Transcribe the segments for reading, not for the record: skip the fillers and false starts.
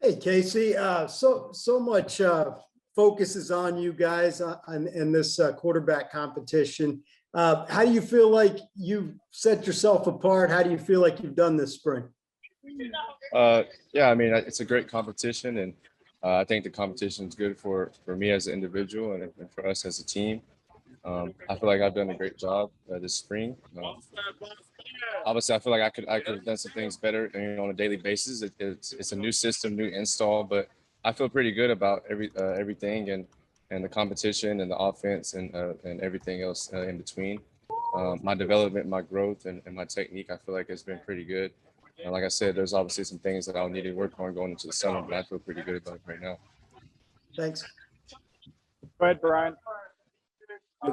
Hey, Casey, so much focus is on you guys in this quarterback competition. How do you feel like you've set yourself apart? How do you feel like you've done this spring? Yeah, I mean, it's a great competition, and I think the competition is good for me as an individual and for us as a team. I feel like I've done a great job this spring. Obviously, I feel like I could have done some things better, on a daily basis. It's a new system, new install, but I feel pretty good about everything and the competition and the offense and everything else in between. My development, my growth, and my technique, I feel like it's been pretty good. And like I said, there's obviously some things that I'll need to work on going into the summer, but I feel pretty good about it right now. Thanks. Go ahead, Brian.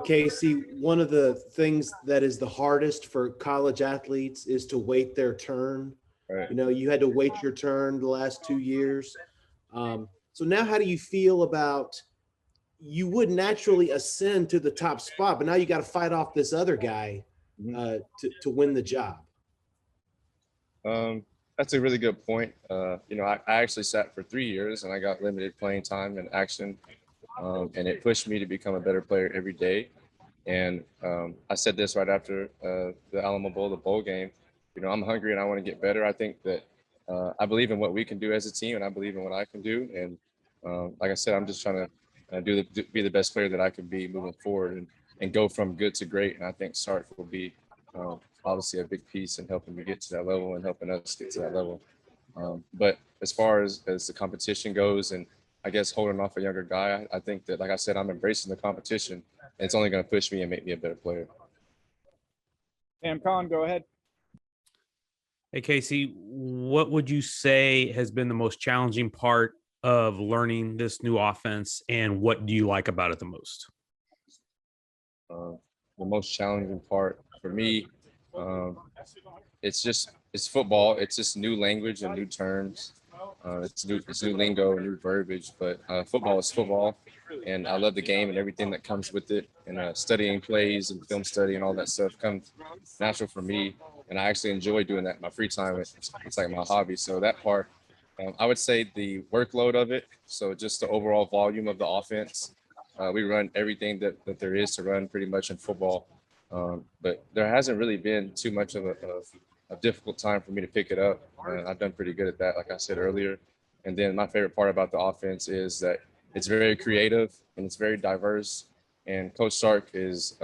Casey, one of the things that is the hardest for college athletes is to wait their turn. Right. You had to wait your turn the last 2 years. So now how do you feel about, you would naturally ascend to the top spot, but now you got to fight off this other guy to win the job? That's a really good point. I actually sat for 3 years and I got limited playing time and action. And it pushed me to become a better player every day. And I said this right after the Alamo Bowl, the bowl game. I'm hungry and I want to get better. I think that I believe in what we can do as a team, and I believe in what I can do. And like I said, I'm just trying to be the best player that I can be moving forward and go from good to great. And I think Sark will be obviously a big piece in helping me get to that level and helping us get to that level. But as far as the competition goes, and I guess holding off a younger guy, I think that, like I said, I'm embracing the competition, and it's only going to push me and make me a better player. Sam Conn, go ahead. Hey, Casey, what would you say has been the most challenging part of learning this new offense, and what do you like about it the most? The most challenging part for me, it's football. It's just new language and new terms. It's new lingo, new verbiage, but football is football, and I love the game and everything that comes with it. And studying plays and film study and all that stuff comes natural for me, and I actually enjoy doing that in my free time. It's like my hobby. So that part, I would say the workload of it. So just the overall volume of the offense. We run everything that there is to run pretty much in football, but there hasn't really been too much of a difficult time for me to pick it up. I've done pretty good at that, like I said earlier. And then my favorite part about the offense is that it's very creative and it's very diverse. And Coach Sark is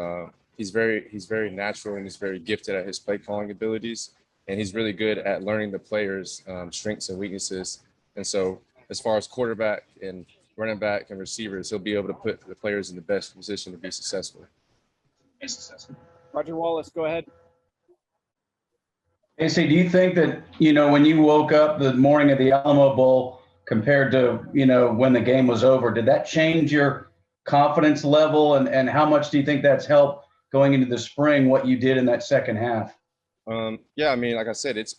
he's very natural, and he's very gifted at his play calling abilities. And he's really good at learning the players' strengths and weaknesses. And so as far as quarterback and running back and receivers, he'll be able to put the players in the best position to be successful. Roger Wallace, go ahead. Casey, do you think that, when you woke up the morning of the Alamo Bowl compared to, when the game was over, did that change your confidence level? And how much do you think that's helped going into the spring, what you did in that second half? Yeah, I mean, like I said, it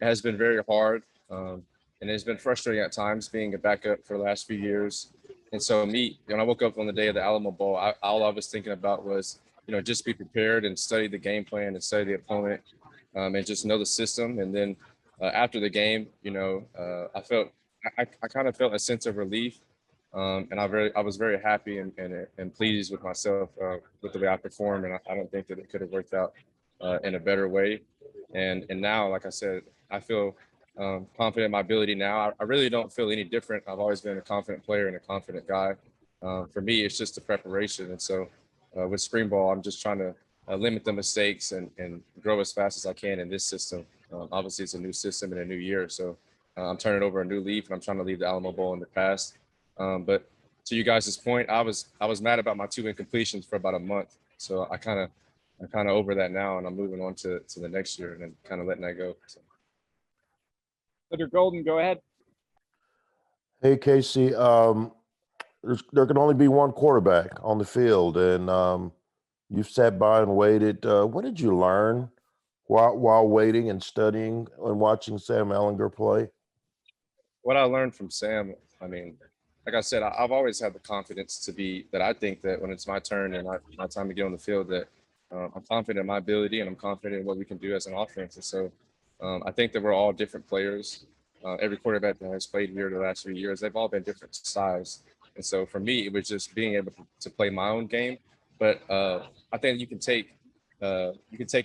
has been very hard. And it's been frustrating at times being a backup for the last few years. And so when I woke up on the day of the Alamo Bowl, all I was thinking about was, just be prepared and study the game plan and study the opponent. And just know the system. And then after the game, I kind of felt a sense of relief, and I was very happy and pleased with myself with the way I performed. And I don't think that it could have worked out in a better way. And now, like I said, I feel confident in my ability now. I really don't feel any different. I've always been a confident player and a confident guy. For me, it's just the preparation. And so with spring ball, I'm just trying to limit the mistakes and grow as fast as I can in this system. Obviously, it's a new system and a new year, so I'm turning over a new leaf, and I'm trying to leave the Alamo Bowl in the past. But to you guys' point, I was mad about my 2 incompletions for about a month, so I'm kind of over that now, and I'm moving on to the next year and then kind of letting that go. So. Senator Golden, go ahead. Hey, Casey, there can only be one quarterback on the field, and you've sat by and waited. What did you learn while waiting and studying and watching Sam Ehlinger play? What I learned from Sam, I mean, like I said, I've always had the confidence that I think that when it's my turn and my time to get on the field, that I'm confident in my ability and I'm confident in what we can do as an offense. And so I think that we're all different players. every quarterback that has played here the last few years, they've all been different size. And so for me, it was just being able to play my own game. But I think you can take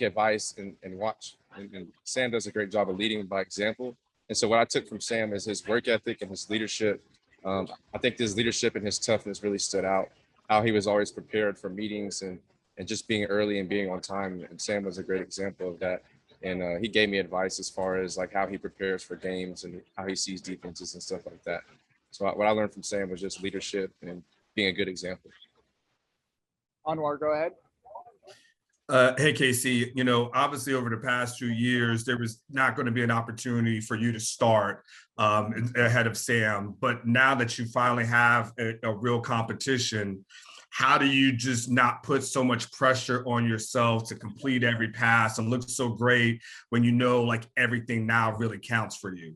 advice and watch. And Sam does a great job of leading by example. And so what I took from Sam is his work ethic and his leadership. I think his leadership and his toughness really stood out. How he was always prepared for meetings and just being early and being on time. And Sam was a great example of that. And he gave me advice as far as like how he prepares for games and how he sees defenses and stuff like that. So what I learned from Sam was just leadership and being a good example. Anwar, go ahead. Hey, Casey, obviously over the past 2 years, there was not going to be an opportunity for you to start ahead of Sam. But now that you finally have a real competition, how do you just not put so much pressure on yourself to complete every pass and look so great when like everything now really counts for you?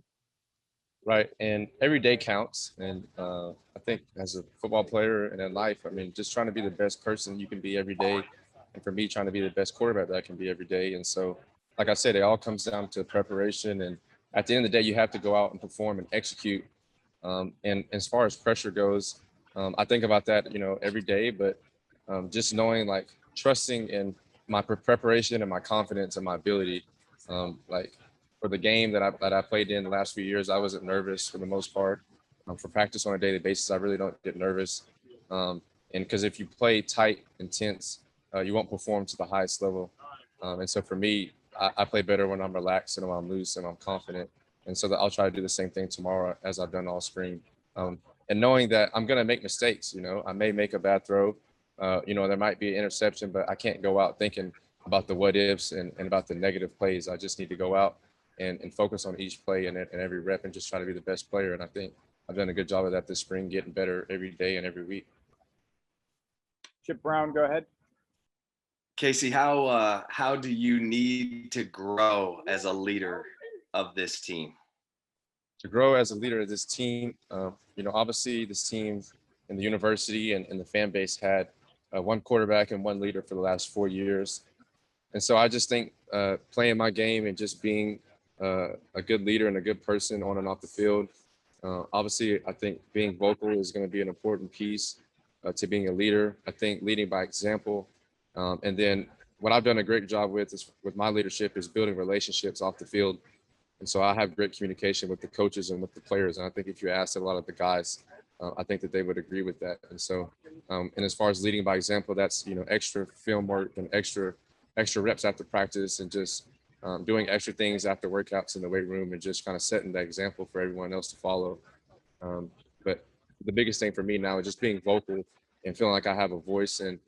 Right. And every day counts. And I think as a football player and in life, I mean, just trying to be the best person you can be every day. And for me, trying to be the best quarterback that I can be every day. And so, like I said, it all comes down to preparation. And at the end of the day, you have to go out and perform and execute. And as far as pressure goes, I think about that, every day. But just knowing, like, trusting in my preparation and my confidence and my ability. Like for the game that I played in the last few years, I wasn't nervous for the most part. For practice on a daily basis, I really don't get nervous. And because if you play tight, intense, you won't perform to the highest level. And so for me, I play better when I'm relaxed and when I'm loose and I'm confident. And so that I'll try to do the same thing tomorrow as I've done all spring. And knowing that I'm going to make mistakes, I may make a bad throw. There might be an interception, but I can't go out thinking about the what ifs and about the negative plays. I just need to go out and focus on each play and every rep and just try to be the best player. And I think I've done a good job of that this spring, getting better every day and every week. Chip Brown, go ahead. Casey, how do you need to grow as a leader of this team? To grow as a leader of this team, obviously this team and the university and the fan base had one quarterback and one leader for the last 4 years. And so I just think playing my game and just being a good leader and a good person on and off the field. Obviously, I think being vocal is going to be an important piece to being a leader. I think leading by example. And then what I've done a great job with my leadership is building relationships off the field. And so I have great communication with the coaches and with the players. And I think if you asked a lot of the guys, I think that they would agree with that. And so, and as far as leading by example, that's, extra film work and extra reps after practice and just doing extra things after workouts in the weight room and just kind of setting that example for everyone else to follow. But the biggest thing for me now is just being vocal and feeling like I have a voice. And,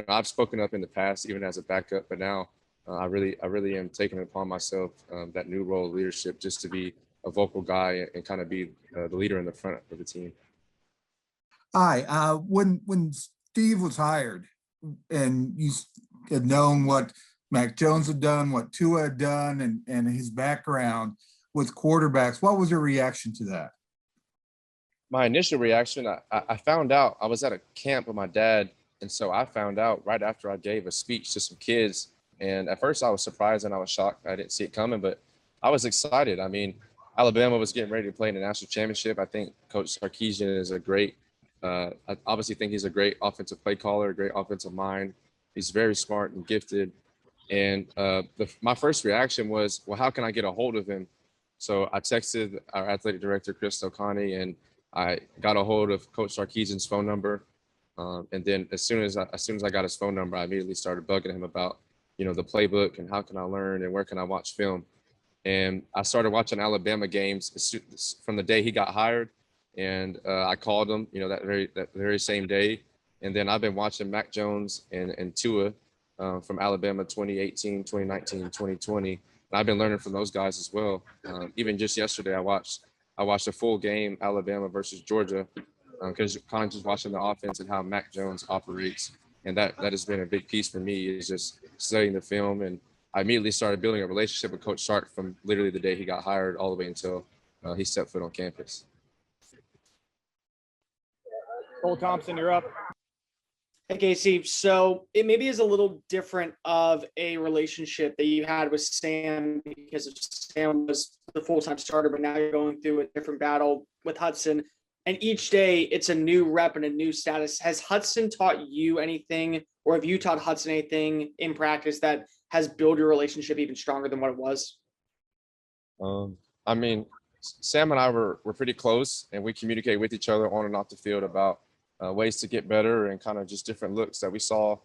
I've spoken up in the past, even as a backup, but now I really am taking it upon myself, that new role of leadership, just to be a vocal guy and kind of be the leader in the front of the team. Hi, when Steve was hired and you had known what Mac Jones had done, what Tua had done, and his background with quarterbacks, what was your reaction to that? My initial reaction, I found out, I was at a camp with my dad. And so I found out right after I gave a speech to some kids. And at first I was surprised and I was shocked. I didn't see it coming, but I was excited. I mean, Alabama was getting ready to play in the national championship. I think Coach Sarkisian is I obviously think he's a great offensive play caller, a great offensive mind. He's very smart and gifted. And my first reaction was, well, how can I get a hold of him? So I texted our athletic director, Chris Tocani, and I got a hold of Coach Sarkisian's phone number. And then as soon as I got his phone number, I immediately started bugging him about, the playbook and how can I learn and where can I watch film. And I started watching Alabama games from the day he got hired. And I called him, that very same day. And then I've been watching Mac Jones and Tua from Alabama 2018, 2019, 2020. And I've been learning from those guys as well. Even just yesterday, I watched a full game, Alabama versus Georgia, because kind of just watching the offense and how Mac Jones operates. And that has been a big piece for me, is just studying the film. And I immediately started building a relationship with Coach Sark from literally the day he got hired all the way until he stepped foot on campus. Cole Thompson, you're up. Hey, Casey. So it maybe is a little different of a relationship that you had with Sam because Sam was the full-time starter, but now you're going through a different battle with Hudson. And each day it's a new rep and a new status. Has Hudson taught you anything, or have you taught Hudson anything in practice that has built your relationship even stronger than what it was? I mean, Sam and I were pretty close, and we communicate with each other on and off the field about ways to get better and kind of just different looks that we saw.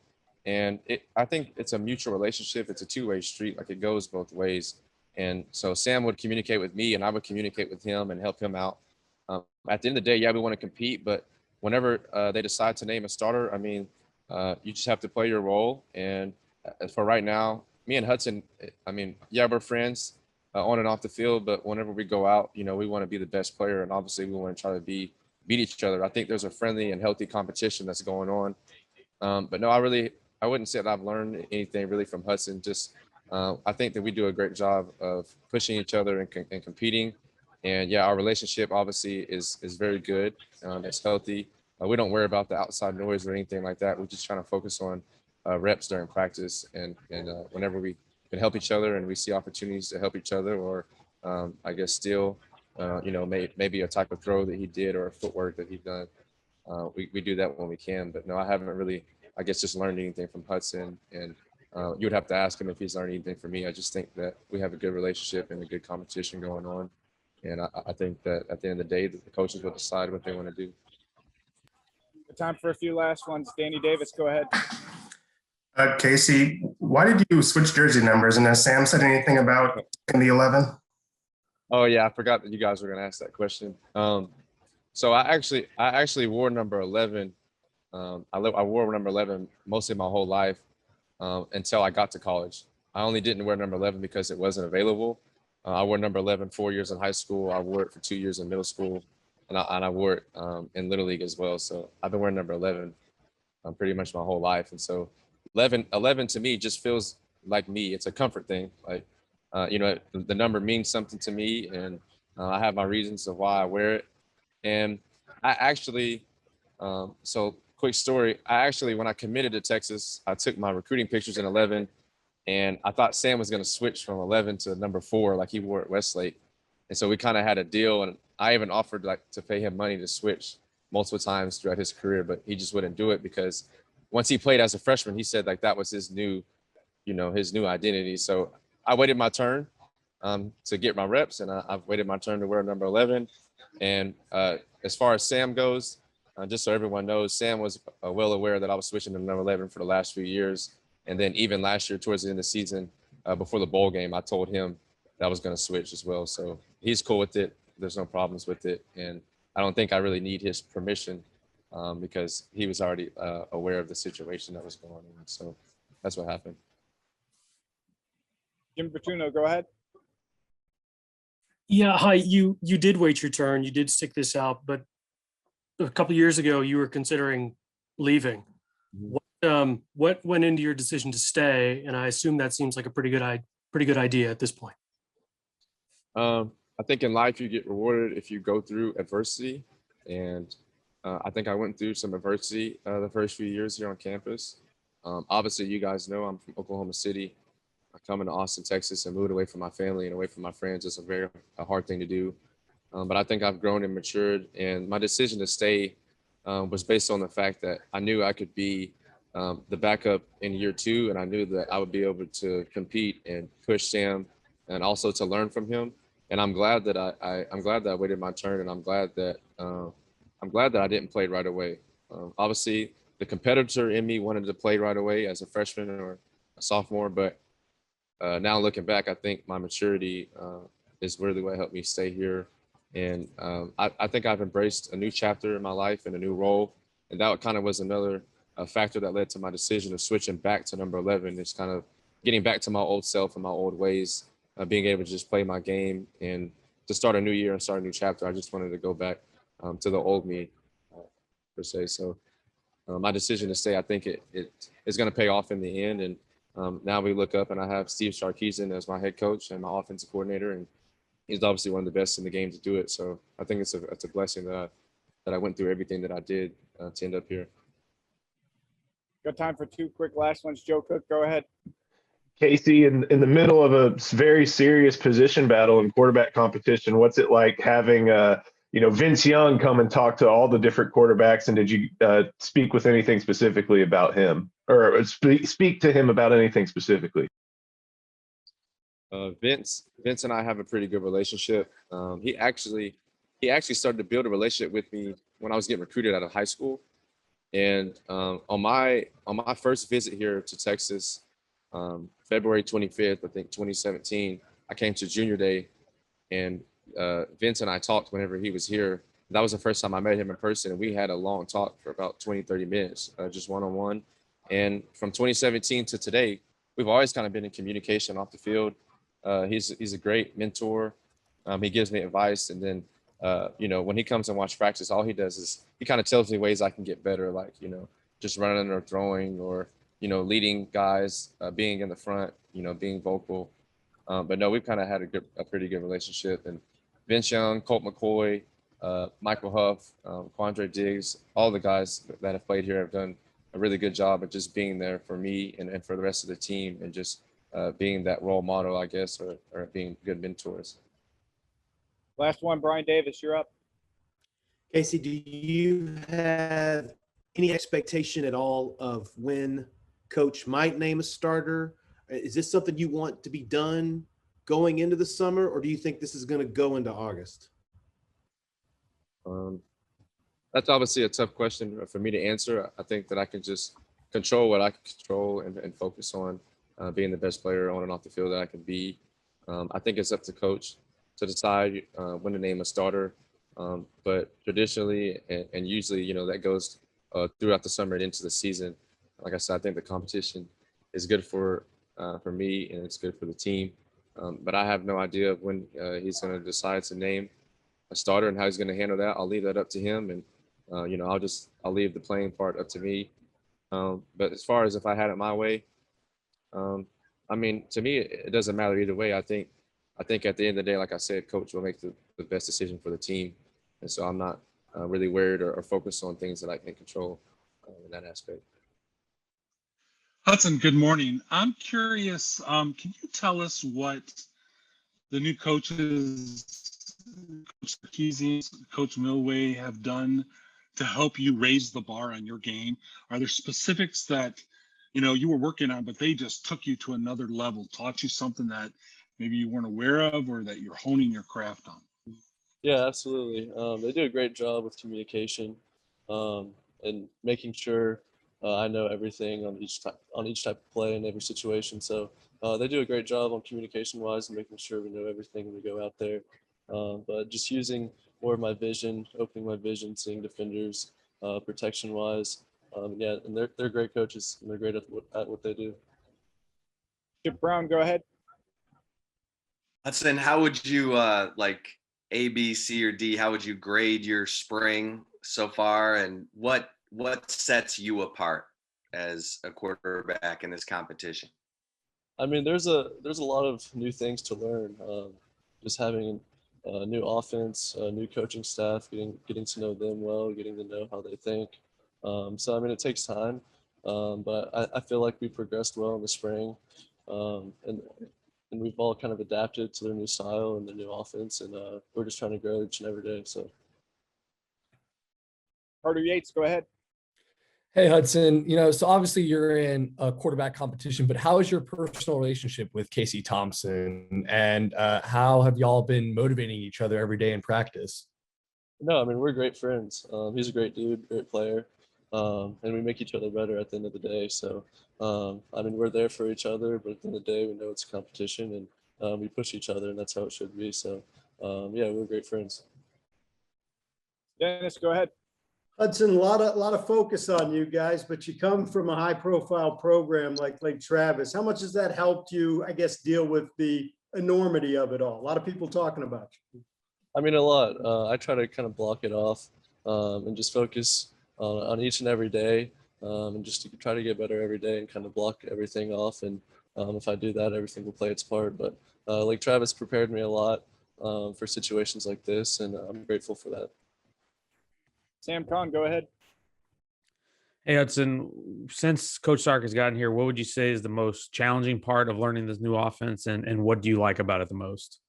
And I think it's a mutual relationship. It's a two-way street. Like, it goes both ways. And so Sam would communicate with me, and I would communicate with him and help him out. At the end of the day, yeah, we want to compete, but whenever they decide to name a starter, I mean, you just have to play your role. And for right now, me and Hudson, I mean, yeah, we're friends on and off the field, but whenever we go out, you know, we want to be the best player, and obviously we want to try to beat each other. I think there's a friendly and healthy competition that's going on. But no, I wouldn't say that I've learned anything really from Hudson. Just I think that we do a great job of pushing each other and competing. And yeah, our relationship obviously is very good. It's healthy. We don't worry about the outside noise or anything like that. We're just trying to focus on reps during practice, and whenever we can help each other and we see opportunities to help each other, or I guess steal, you know, maybe a type of throw that he did or a footwork that he done. We do that when we can. But no, I haven't really, I guess, just learned anything from Hudson. And you would have to ask him if he's learned anything from me. I just think that we have a good relationship and a good competition going on. And I think that at the end of the day, the coaches will decide what they want to do. Time for a few last ones. Danny Davis, go ahead. Casey, why did you switch jersey numbers? And has Sam said anything about in the 11? Oh yeah, I forgot that you guys were going to ask that question. So I actually wore number 11. I wore number 11 mostly my whole life until I got to college. I only didn't wear number 11 because it wasn't available. I wore number 11 4 years in high school. I wore it for 2 years in middle school, and I wore it in Little League as well. So I've been wearing number 11 pretty much my whole life. And so 11 to me just feels like me. It's a comfort thing. Like, you know, the number means something to me, and I have my reasons of why I wear it. And I actually, so quick story, when I committed to Texas, I took my recruiting pictures in 11, and I thought Sam was going to switch from 11 to number 4 like he wore at Westlake. And so we kind of had a deal, and I even offered like to pay him money to switch multiple times throughout his career, but he just wouldn't do it because once he played as a freshman, he said like that was his new, you know, his new identity. So I waited my turn to get my reps, and I've waited my turn to wear number 11. And as far as Sam goes, just so everyone knows, Sam was well aware that I was switching to number 11 for the last few years. And then even last year, towards the end of the season, before the bowl game, I told him that I was going to switch as well. So he's cool with it. There's no problems with it. And I don't think I really need his permission because he was already aware of the situation that was going on. So that's what happened. Jim Bertuno, go ahead. Yeah, hi. You did wait your turn. You did stick this out, but a couple of years ago, you were considering leaving. What went into your decision to stay? And I assume that seems like a pretty good idea at this point. I think in life you get rewarded if you go through adversity, and I think I went through some adversity the first few years here on campus. Obviously, you guys know I'm from Oklahoma City. I come into Austin, Texas, and moved away from my family and away from my friends. It's a hard thing to do. But I think I've grown and matured, and my decision to stay was based on the fact that I knew I could be the backup in year 2, and I knew that I would be able to compete and push Sam, and also to learn from him. And I'm glad that I'm glad that I waited my turn, and I'm glad that I didn't play right away. Obviously, the competitor in me wanted to play right away as a freshman or a sophomore, but now looking back, I think my maturity is really what helped me stay here. And I think I've embraced a new chapter in my life and a new role. And that kind of was another factor that led to my decision of switching back to number 11. It's kind of getting back to my old self and my old ways, being able to just play my game and to start a new year and start a new chapter. I just wanted to go back to the old me, per se. So my decision to stay, I think it is going to pay off in the end. And now we look up and I have Steve Sarkisian as my head coach and my offensive coordinator, and he's obviously one of the best in the game to do it. So I think it's a blessing that I went through everything that I did to end up here. Got time for two quick last ones. Joe Cook, go ahead. Casey, in the middle of a very serious position battle in quarterback competition, what's it like having Vince Young come and talk to all the different quarterbacks? And did you speak with anything specifically about him, or speak to him about anything specifically? Vince and I have a pretty good relationship. He actually started to build a relationship with me when I was getting recruited out of high school. And on my first visit here to Texas, February 25th, I think 2017, I came to junior day, and Vince and I talked whenever he was here. That was the first time I met him in person, and we had a long talk for about 20-30 minutes, just one-on-one. And from 2017 to today, we've always kind of been in communication off the field. He's a great mentor. He gives me advice, and then when he comes and watch practice, all he does is he kind of tells me ways I can get better, like just running or throwing, or leading guys, being in the front, being vocal. But no, we've kind of had a pretty good relationship. And Vince Young, Colt McCoy, Michael Huff, Quandre Diggs, all the guys that have played here have done a really good job of just being there for me and for the rest of the team, and just being that role model, I guess, or being good mentors. Last one, Brian Davis, you're up. Casey, do you have any expectation at all of when Coach might name a starter? Is this something you want to be done going into the summer, or do you think this is going to go into August? That's obviously a tough question for me to answer. I think that I can just control what I can control and focus on being the best player on and off the field that I can be. I think it's up to coach to decide when to name a starter. But traditionally and usually, that goes throughout the summer and into the season. Like I said, I think the competition is good for me, and it's good for the team. But I have no idea of when he's going to decide to name a starter and how he's going to handle that. I'll leave that up to him, and I'll leave the playing part up to me. But as far as if I had it my way, to me, it doesn't matter either way. I think at the end of the day, like I said, coach will make the best decision for the team. And so I'm not really worried or focused on things that I can control in that aspect. Hudson, good morning. I'm curious, can you tell us what the new coaches, Coach Sarkisian, Coach Milway, have done to help you raise the bar on your game? Are there specifics that you were working on, but they just took you to another level, taught you something that maybe you weren't aware of, or that you're honing your craft on? Yeah, absolutely. They do a great job with communication and making sure I know everything on each type of play in every situation. So they do a great job on communication wise and making sure we know everything when we go out there. But just using more of my vision, opening my vision, seeing defenders, protection wise. And they're great coaches, and they're great at what they do. Chip Brown, go ahead. Hudson, how would you like A, B, C, or D? How would you grade your spring so far, and what sets you apart as a quarterback in this competition? There's a lot of new things to learn. Just having a new offense, a new coaching staff, getting to know them well, getting to know how they think. So it takes time, but I feel like we progressed well in the spring, and we've all kind of adapted to their new style and their new offense, and we're just trying to grow each and every day. So, Carter Yates, go ahead. Hey, Hudson, so obviously you're in a quarterback competition, but how is your personal relationship with Casey Thompson, and how have y'all been motivating each other every day in practice? No, we're great friends. He's a great dude, great player, and we make each other better at the end of the day. So, we're there for each other, but at the end of the day, we know it's a competition, and we push each other, and that's how it should be. So, we're great friends. Dennis, go ahead. Hudson, a lot of focus on you guys, but you come from a high-profile program like Lake Travis. How much has that helped you, I guess, deal with the enormity of it all? A lot of people talking about you. A lot. I try to kind of block it off and just focus on each and every day, and just to try to get better every day and kind of block everything off. And if I do that, everything will play its part. But Lake Travis prepared me a lot for situations like this, and I'm grateful for that. Sam Kahn, go ahead. Hey, Hudson, since Coach Sark has gotten here, what would you say is the most challenging part of learning this new offense, and what do you like about it the most?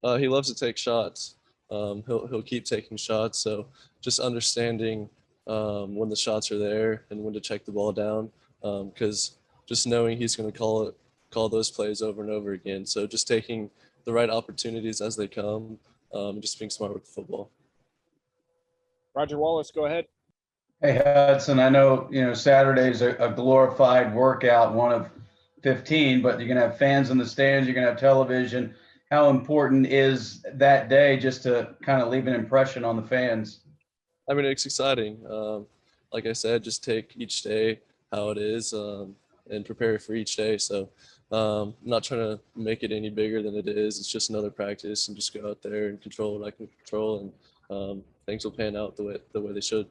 He loves to take shots. He'll keep taking shots. So just understanding when the shots are there and when to check the ball down, because just knowing he's going to call those plays over and over again. So just taking the right opportunities as they come, just being smart with the football. Roger Wallace, go ahead. Hey, Hudson, I know, Saturday's a glorified workout, one of 15, but you're going to have fans in the stands, you're going to have television. How important is that day just to kind of leave an impression on the fans? I mean, it's exciting. Like I said, just take each day how it is and prepare for each day. So I'm not trying to make it any bigger than it is. It's just another practice, and just go out there and control what I can control, and things will pan out the way they should.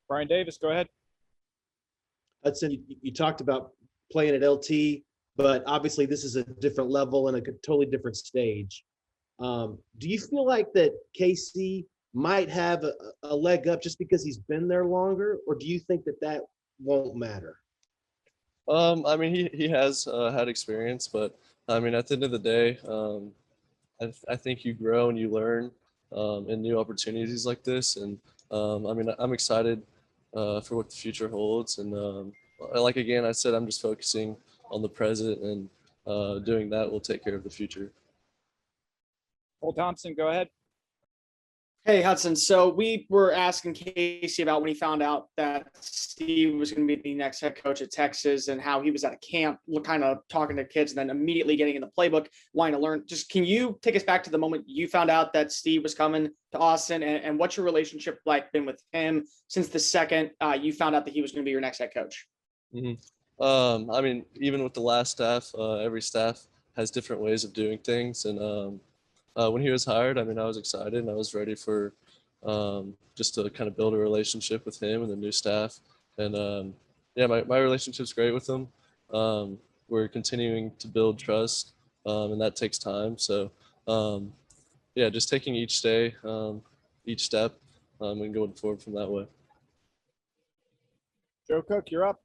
Brian Davis, go ahead. Hudson, you talked about playing at LT, but obviously this is a different level and a totally different stage. Do you feel like that KC might have a leg up just because he's been there longer, or do you think that won't matter? I mean, he has had experience, but I mean, at the end of the day, I think you grow and you learn in new opportunities like this. And I mean, I'm excited for what the future holds. And like, again, I said, I'm just focusing on the present, and doing that will take care of the future. Cole Thompson, go ahead. Hey, Hudson. So we were asking Casey about when he found out that Steve was going to be the next head coach at Texas, and how he was at a camp, kind of talking to kids, and then immediately getting in the playbook, wanting to learn. Just can you take us back to the moment you found out that Steve was coming to Austin, and what's your relationship been with him since the second you found out that he was going to be your next head coach? Mm-hmm. I mean, even with the last staff, every staff has different ways of doing things, and when he was hired, I mean, I was excited and I was ready for just to kind of build a relationship with him and the new staff. And yeah, my relationship's great with him. We're continuing to build trust, and that takes time. So yeah, just taking each day, each step, and going forward from that way. Joe Cook, you're up.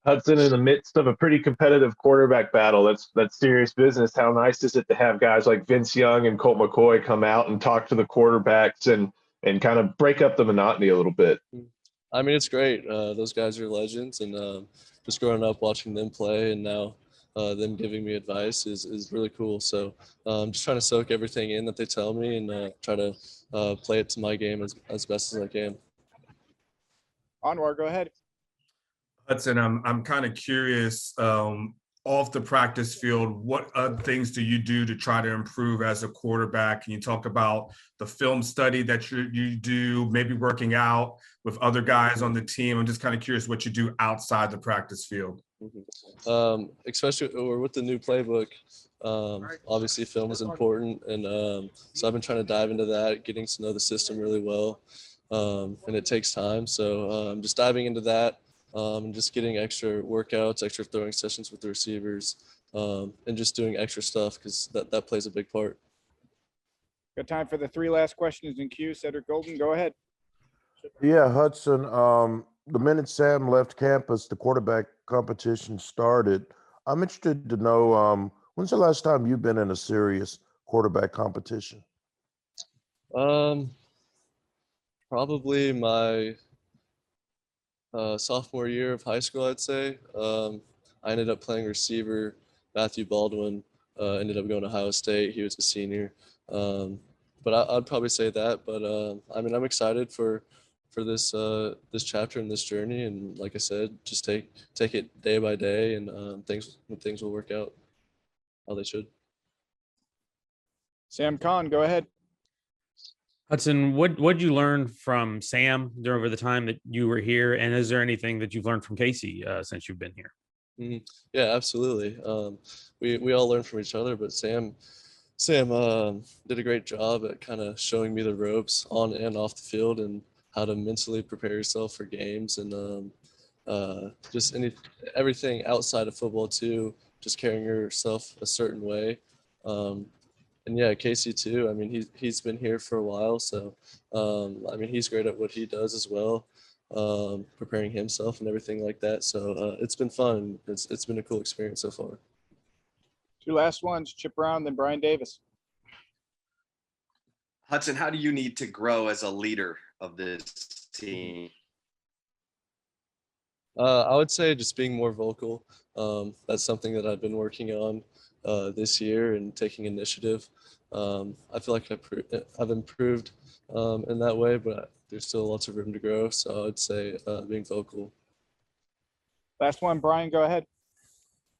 Hudson, in the midst of a pretty competitive quarterback battle, that's serious business. How nice is it to have guys like Vince Young and Colt McCoy come out and talk to the quarterbacks and kind of break up the monotony a little bit? I mean, it's great. Those guys are legends, and just growing up watching them play, and now them giving me advice is really cool. So I'm just trying to soak everything in that they tell me, and try to play it to my game as best as I can. Anwar, go ahead. Hudson, I'm kind of curious, off the practice field, what other things do you do to try to improve as a quarterback? Can you talk about the film study that you do, maybe working out with other guys on the team? I'm just kind of curious what you do outside the practice field. Especially with the new playbook, obviously film is important, and so I've been trying to dive into that, getting to know the system really well, and it takes time. So I'm just diving into that. And just getting extra workouts, extra throwing sessions with the receivers, and just doing extra stuff, because that plays a big part. Got time for the three last questions in queue. Cedric Golden, go ahead. Yeah, Hudson, the minute Sam left campus, the quarterback competition started. I'm interested to know, when's the last time you've been in a serious quarterback competition? Probably my sophomore year of high school, I'd say. I ended up playing receiver. Matthew Baldwin ended up going to Ohio State. He was a senior. But I'd probably say that. But I mean, I'm excited for this this chapter and this journey. And like I said, just take it day by day, and things will work out how they should. Sam Khan, go ahead. Hudson, what did you learn from Sam over the time that you were here, and is there anything that you've learned from Casey since you've been here? Mm-hmm. Yeah, absolutely. We all learn from each other, but Sam did a great job at kind of showing me the ropes on and off the field, and how to mentally prepare yourself for games, and just everything outside of football too. Just carrying yourself a certain way. And yeah, Casey too. I mean, he's been here for a while, so I mean, he's great at what he does as well. preparing himself and everything like that. So it's been fun. It's been a cool experience so far. Two last ones, Chip Brown, then Brian Davis. Hudson, how do you need to grow as a leader of this team? I would say just being more vocal. That's something that I've been working on this year and taking initiative. I feel like I've improved in that way, but there's still lots of room to grow. So I'd say being vocal. Last one, Brian, go ahead.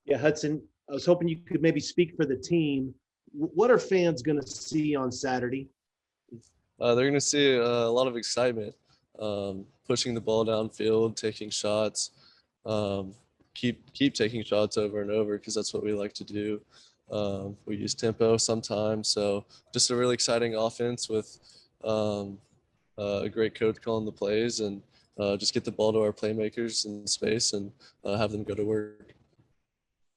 Yeah, Hudson, I was hoping you could maybe speak for the team. What are fans going to see on Saturday? They're going to see a lot of excitement, pushing the ball downfield, taking shots, keep taking shots over and over because that's what we like to do. We use tempo sometimes, so just a really exciting offense with a great coach calling the plays and just get the ball to our playmakers in space and have them go to work.